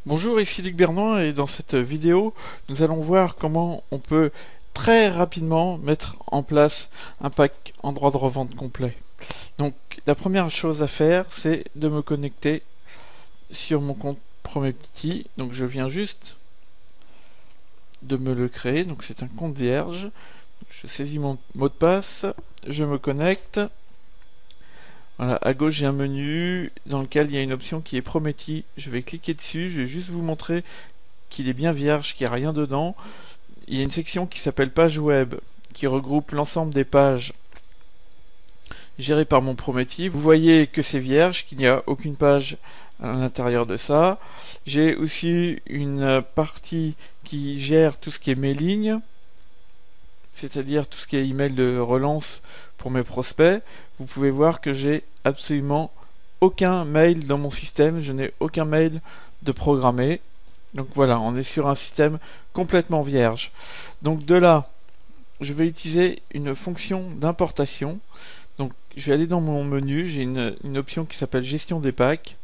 Bonjour, ici Luc Bernoin et dans cette vidéo, nous allons voir comment on peut très rapidement mettre en place un pack en droit de revente complet. Donc la première chose à faire, c'est de me connecter sur mon compte Prometheus. Donc je viens juste de me le créer, donc c'est un compte vierge. Je saisis mon mot de passe, je me connecte. Voilà, à gauche j'ai un menu dans lequel il y a une option qui est Prometheus. Je vais cliquer dessus, je vais juste vous montrer qu'il est bien vierge, qu'il n'y a rien dedans. Il y a une section qui s'appelle page web, qui regroupe l'ensemble des pages gérées par mon Prometheus. Vous voyez que c'est vierge, qu'il n'y a aucune page à l'intérieur de ça. J'ai aussi une partie qui gère tout ce qui est mailing, c'est-à-dire tout ce qui est email de relance pour mes prospects. Vous pouvez voir que j'ai absolument aucun mail dans mon système, je n'ai aucun mail de programmé. Donc voilà, on est sur un système complètement vierge. Donc de là, je vais utiliser une fonction d'importation. Donc je vais aller dans mon menu, j'ai une option qui s'appelle gestion des packs.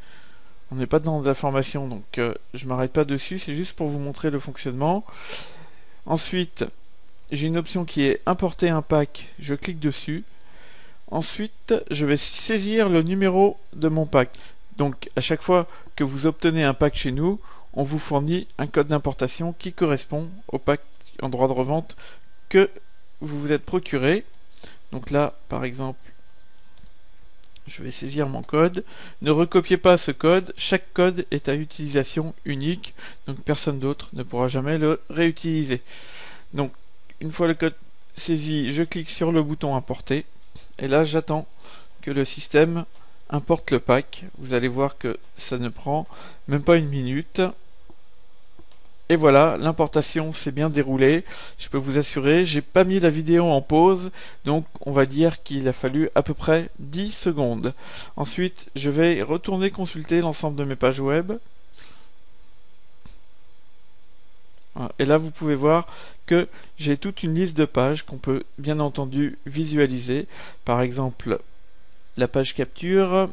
On n'est pas dans l'information, donc je m'arrête pas dessus, c'est juste pour vous montrer le fonctionnement. Ensuite, j'ai une option qui est importer un pack, je clique dessus. Ensuite, je vais saisir le numéro de mon pack. Donc à chaque fois que vous obtenez un pack chez nous, on vous fournit un code d'importation qui correspond au pack en droit de revente que vous vous êtes procuré. Donc là, par exemple, je vais saisir mon code. Ne recopiez pas ce code, chaque code est à utilisation unique, donc personne d'autre ne pourra jamais le réutiliser. Donc une fois le code saisi, je clique sur le bouton importer, et là j'attends que le système importe le pack. Vous allez voir que ça ne prend même pas une minute. Et voilà, l'importation s'est bien déroulée. Je peux vous assurer, j'ai pas mis la vidéo en pause, donc on va dire qu'il a fallu à peu près 10 secondes. Ensuite, je vais retourner consulter l'ensemble de mes pages web. Et là, vous pouvez voir que j'ai toute une liste de pages qu'on peut bien entendu visualiser. Par exemple, la page capture.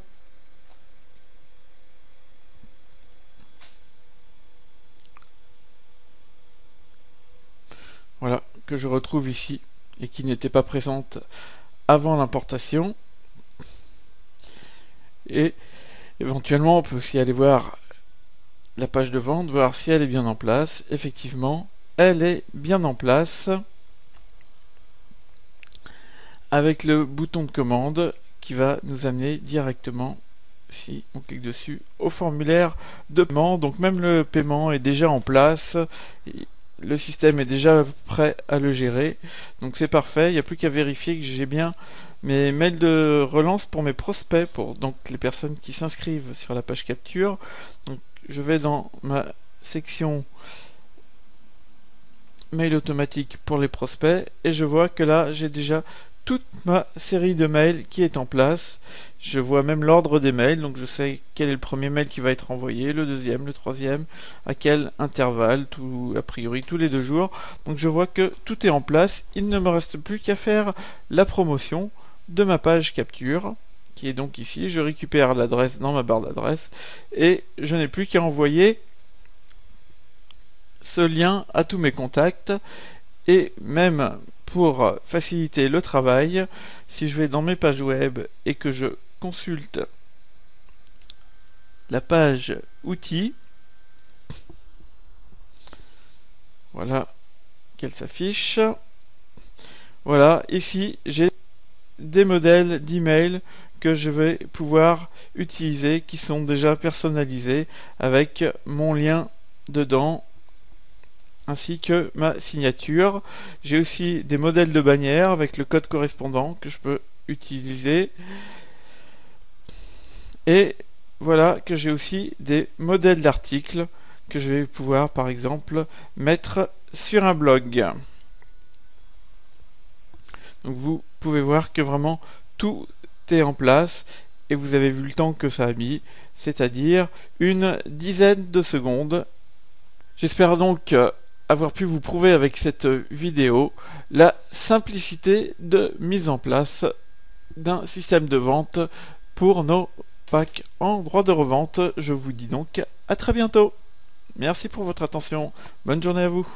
Voilà, que je retrouve ici et qui n'était pas présente avant l'importation. Et éventuellement, on peut aussi aller voir la page de vente, voir si elle est bien en place. Effectivement, elle est bien en place avec le bouton de commande qui va nous amener directement, si on clique dessus, au formulaire de paiement. Donc même le paiement est déjà en place. Le système est déjà prêt à le gérer, donc c'est parfait. Il n'y a plus qu'à vérifier que j'ai bien mes mails de relance pour mes prospects, pour donc les personnes qui s'inscrivent sur la page capture. Donc je vais dans ma section mail automatique pour les prospects et je vois que là j'ai déjà toute ma série de mails qui est en place. Je vois même l'ordre des mails, donc je sais quel est le premier mail qui va être envoyé, le deuxième, le troisième, à quel intervalle, a priori tous les 2 jours. Donc je vois que tout est en place, il ne me reste plus qu'à faire la promotion de ma page capture, qui est donc ici. Je récupère l'adresse dans ma barre d'adresse et je n'ai plus qu'à envoyer ce lien à tous mes contacts. Et même pour faciliter le travail, si je vais dans mes pages web et que je consulte la page outils, voilà qu'elle s'affiche. Voilà, ici j'ai des modèles d'email que je vais pouvoir utiliser qui sont déjà personnalisés avec mon lien dedans ainsi que ma signature. J'ai aussi des modèles de bannières avec le code correspondant que je peux utiliser. Et voilà que j'ai aussi des modèles d'articles que je vais pouvoir par exemple mettre sur un blog. Donc vous pouvez voir que vraiment tout est en place et vous avez vu le temps que ça a mis, c'est-à-dire une dizaine de secondes. J'espère donc avoir pu vous prouver avec cette vidéo la simplicité de mise en place d'un système de vente pour nos packs en droit de revente. Je vous dis donc à très bientôt. Merci pour votre attention. Bonne journée à vous.